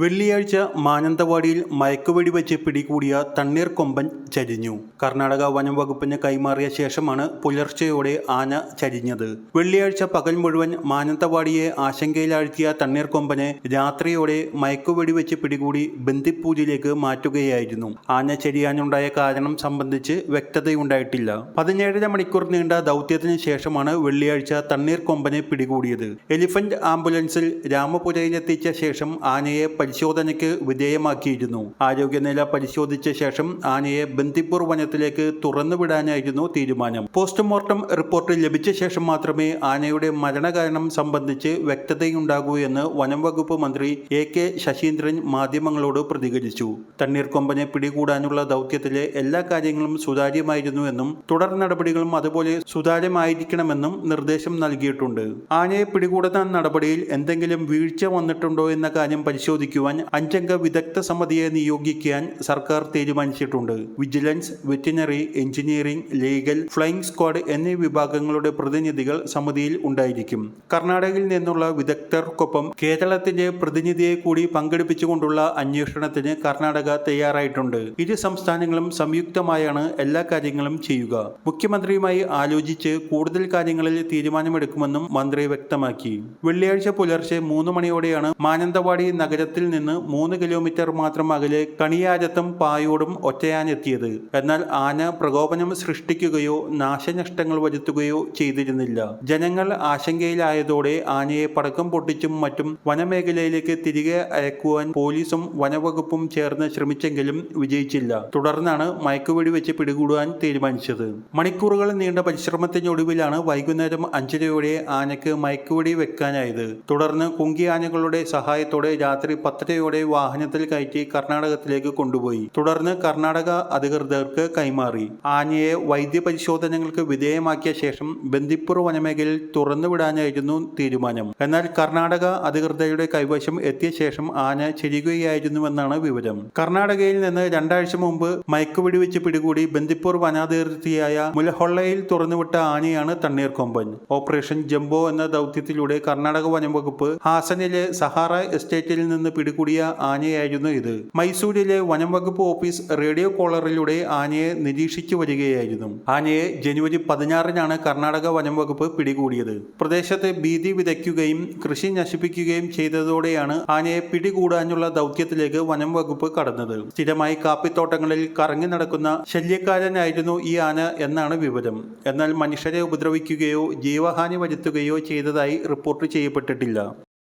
വെള്ളിയാഴ്ച മാനന്തവാടിയിൽ മയക്കുവെടി വെച്ച് പിടികൂടിയ തണ്ണീർക്കൊമ്പൻ ചരിഞ്ഞു. കർണാടക വനം വകുപ്പിന് കൈമാറിയ ശേഷമാണ് പുലർച്ചെയോടെ ആന ചരിഞ്ഞത്. വെള്ളിയാഴ്ച പകൽ മുഴുവൻ മാനന്തവാടിയെ ആശങ്കയിലാഴ്ത്തിയ തണ്ണീർക്കൊമ്പനെ രാത്രിയോടെ മയക്കുവെടി വെച്ച് പിടികൂടി ബന്ദിപ്പൂരിലേക്ക് മാറ്റുകയായിരുന്നു. ആന ചരിയാനുണ്ടായ കാരണം സംബന്ധിച്ച് വ്യക്തതയുണ്ടായിട്ടില്ല. 17.5 മണിക്കൂർ നീണ്ട ദൗത്യത്തിന് ശേഷമാണ് വെള്ളിയാഴ്ച തണ്ണീർക്കൊമ്പനെ പിടികൂടിയത്. എലിഫന്റ് ആംബുലൻസിൽ രാമപുരയിലെത്തിച്ച ശേഷം ആനയെ പരിശോധനയ്ക്ക് വിധേയമാക്കിയിരുന്നു. ആരോഗ്യനില പരിശോധിച്ച ശേഷം ആനയെ ബന്ദിപ്പൂർ വനത്തിലേക്ക് തുറന്നുവിടാനായിരുന്നു തീരുമാനം. പോസ്റ്റ്മോർട്ടം റിപ്പോർട്ട് ലഭിച്ച ശേഷം മാത്രമേ ആനയുടെ മരണകാരണം സംബന്ധിച്ച് വ്യക്തതയുണ്ടാകൂ എന്ന് വനം വകുപ്പ് മന്ത്രി A.K. ശശീന്ദ്രൻ മാധ്യമങ്ങളോട് പ്രതികരിച്ചു. തണ്ണീർക്കൊമ്പനെ പിടികൂടാനുള്ള ദൗത്യത്തിലെ എല്ലാ കാര്യങ്ങളും സുതാര്യമായിരുന്നുവെന്നും തുടർ നടപടികളും അതുപോലെ സുതാര്യമായിരിക്കണമെന്നും നിർദ്ദേശം നൽകിയിട്ടുണ്ട്. ആനയെ പിടികൂടുന്ന നടപടിയിൽ എന്തെങ്കിലും വീഴ്ച വന്നിട്ടുണ്ടോ എന്ന കാര്യം പരിശോധിക്കുവാൻ 5-അംഗ വിദഗ്ധ സമിതിയെ നിയോഗിക്കാൻ സർക്കാർ തീരുമാനിച്ചിട്ടുണ്ട്. Vigilance, veterinary, engineering, legal, flying squad എന്നീ വിഭാഗങ്ങളുടെ പ്രതിനിധികൾ സമിതിയിൽ ഉണ്ടായിരിക്കും. കർണാടകയിൽ നിന്നുള്ള വിദഗ്ധർക്കൊപ്പം കേരളത്തിന്റെ പ്രതിനിധിയെ കൂടി പങ്കെടുപ്പിച്ചുകൊണ്ടുള്ള അന്വേഷണത്തിന് കർണാടക തയ്യാറായിട്ടുണ്ട്. ഇരു സംസ്ഥാനങ്ങളും സംയുക്തമായാണ് എല്ലാ കാര്യങ്ങളും ചെയ്യുക. മുഖ്യമന്ത്രിയുമായി ആലോചിച്ച് കൂടുതൽ കാര്യങ്ങളിൽ തീരുമാനമെടുക്കുമെന്നും മന്ത്രി വ്യക്തമാക്കി. വെള്ളിയാഴ്ച പുലർച്ചെ 3 മണിയോടെയാണ് മാനന്തവാടി നഗരത്തിൽ നിന്ന് 3 കിലോമീറ്റർ മാത്രം അകലെ കണിയാരത്തും പായോടും ഒറ്റയാനെത്തിയത്. എന്നാൽ ആന പ്രകോപനം സൃഷ്ടിക്കുകയോ നാശനഷ്ടങ്ങൾ വരുത്തുകയോ ചെയ്തിരുന്നില്ല. ജനങ്ങൾ ആശങ്കയിലായതോടെ ആനയെ പടക്കം പൊട്ടിച്ചും മറ്റും വനമേഖലയിലേക്ക് തിരികെ അയക്കുവാൻ പോലീസും വനവകുപ്പും ചേർന്ന് ശ്രമിച്ചെങ്കിലും വിജയിച്ചില്ല. തുടർന്നാണ് മയക്കുവെടി വെച്ച് പിടികൂടുവാൻ തീരുമാനിച്ചത്. മണിക്കൂറുകൾ നീണ്ട പരിശ്രമത്തിനൊടുവിലാണ് വൈകുന്നേരം 5:30 ആനയ്ക്ക് മയക്കുവെടി വെക്കാനായത്. തുടർന്ന് കുങ്കി ആനകളുടെ സഹായത്തോടെ രാത്രി 10:00 വാഹനത്തിൽ കയറ്റി കർണാടകത്തിലേക്ക് കൊണ്ടുപോയി. തുടർന്ന് കർണാടക അധികൃതർക്ക് കൈമാറി. ആനയെ വൈദ്യപരിശോധനകൾക്ക് വിധേയമാക്കിയ ശേഷം ബന്ദിപ്പൂർ വനമേഖലയിൽ തുറന്നുവിടാനായിരുന്നു തീരുമാനം. എന്നാൽ കർണാടക അധികൃതരുടെ കൈവശം എത്തിയ ശേഷം ആന ചെരിയുകയായിരുന്നുവെന്നാണ് വിവരം. കർണാടകയിൽ നിന്ന് 2 ആഴ്ച മുമ്പ് മയക്കുവെടി വെച്ച് പിടികൂടി ബന്ദിപ്പൂർ വനാതിർത്തിയായ മുലഹൊള്ളയിൽ തുറന്നുവിട്ട ആനയാണ് തണ്ണീർക്കൊമ്പൻ. ഓപ്പറേഷൻ ജംബോ എന്ന ദൗത്യത്തിലൂടെ കർണാടക വനം വകുപ്പ് ഹാസനിലെ സഹാറ എസ്റ്റേറ്റിൽ നിന്ന് പിടികൂടിയ ആനയായിരുന്നു ഇത്. മൈസൂരിലെ വനം വകുപ്പ് ഓഫീസ് റേഡിയോ കോളറിലൂടെ ആനയെ നിരീക്ഷിച്ചു വരികയായിരുന്നു. ആനയെ ജനുവരി 16-നാണ് കർണാടക വനം വകുപ്പ് പിടികൂടിയത്. പ്രദേശത്ത് ഭീതി വിതയ്ക്കുകയും കൃഷി നശിപ്പിക്കുകയും ചെയ്തതോടെയാണ് ആനയെ പിടികൂടാനുള്ള ദൗത്യത്തിലേക്ക് വനം വകുപ്പ് കടന്നത്. സ്ഥിരമായി കാപ്പിത്തോട്ടങ്ങളിൽ കറങ്ങി നടക്കുന്ന ശല്യക്കാരനായിരുന്നു ഈ ആന എന്നാണ് വിവരം. എന്നാൽ മനുഷ്യരെ ഉപദ്രവിക്കുകയോ ജീവഹാനി വരുത്തുകയോ ചെയ്തതായി റിപ്പോർട്ട് ചെയ്യപ്പെട്ടിട്ടില്ല.